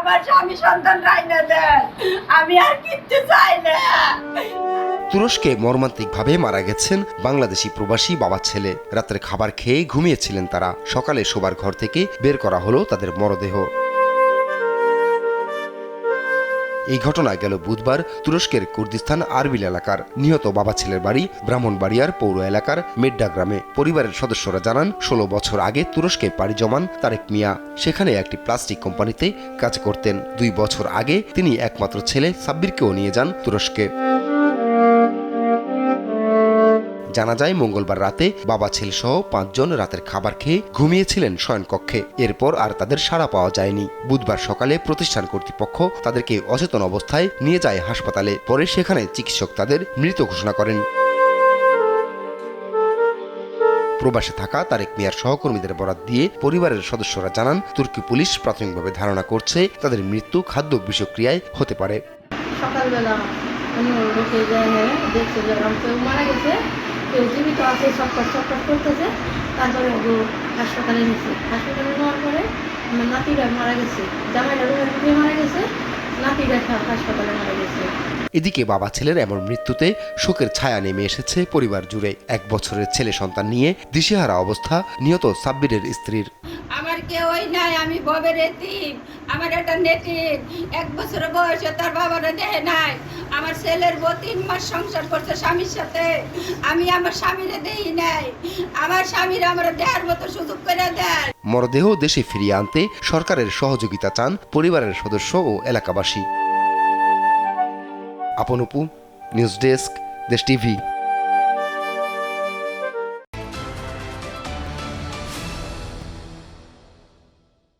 আমার স্বামী সন্তান রাইনা দেন, আমি আর কিচ্ছু চাই না। তুরস্কে মর্মান্তিকভাবে মারা গেছেন বাংলাদেশি প্রবাসী বাবা ছেলে। রাতের খাবার খেয়ে ঘুমিয়েছিলেন তারা। সকালে শোবার ঘর থেকে বের করা হলো তাদের মরদেহ। এই ঘটনা গেল বুধবার তুরস্কের কুর্দিস্তান আরবিল এলাকার। নিহত বাবা ছেলের বাড়ি ব্রাহ্মণবাড়িয়ার পৌর এলাকার মেড্ডা গ্রামে। পরিবারের সদস্যরা জানান 16 বছর আগে তুরস্কে পাড়ি জমান তারেক মিয়া। সেখানে একটি প্লাস্টিক কোম্পানিতে কাজ করতেন। 2 বছর আগে তিনি একমাত্র ছেলে সাব্বিরকেও নিয়ে যান তুরস্কে। জানা যায় মঙ্গলবার রাতে বাবা ছেলে সহ 5 জন রাতের খাবার খেয়ে ঘুমিয়েছিলেন শয়নকক্ষে। এরপর আর তাদের সাড়া পাওয়া যায়নি। বুধবার সকালে প্রতিষ্ঠান কর্তৃপক্ষ তাদেরকে অচেতন অবস্থায় নিয়ে যায় হাসপাতালে। পরে সেখানে চিকিৎসক তাদের মৃত ঘোষণা করেন। প্রবাসে থাকা তারেক মিয়ার সহকর্মীদের বরাত দিয়ে পরিবারের সদস্যরা জানান, তুর্কি পুলিশ প্রাথমিকভাবে ধারণা করছে তাদের মৃত্যু খাদ্য বিষক্রিয়ায় হতে পারে। সকালবেলা উনি উঠে যায়, দেখছে যে কেউ মারা গেছে, কেউ জীবিত আছে, ছটফট করতেছে। তারপরে ওগো হাসপাতালে নিচ্ছে। হাসপাতালে নেওয়ার পরে আমার নাতিরা মারা গেছে, জামাইটা রুমের মধ্যে মারা গেছে, নাতিরা হাসপাতালে মারা গেছে। এদিকে বাবা ছেলের এমন মৃত্যুতে শোকের ছায়া নেমে এসেছে পরিবার জুড়ে। 1 বছরের ছেলে সন্তান নিয়ে দিশেহারা অবস্থা নিহত সাব্বিরের স্ত্রীর। আমার কেউই নাই, আমি ববের এতিম। আমার একটা নেতিন 1 বছর বয়সে তার বাবারা দেহে নাই। আমার ছেলের বউ 3 মাস সংসার করছে স্বামীর সাথে, আমি আমার স্বামীরে দেই নাই। আমার স্বামীরা আমার দেওয়ার মতো সুযোগ করে দেয়। মরদেহ দেশে ফিরিয়ে আনতে সরকারের সহযোগিতা চান পরিবারের সদস্য ও এলাকাবাসী। আপন অপু, নিউজ ডেস্ক, দেশ টিভি।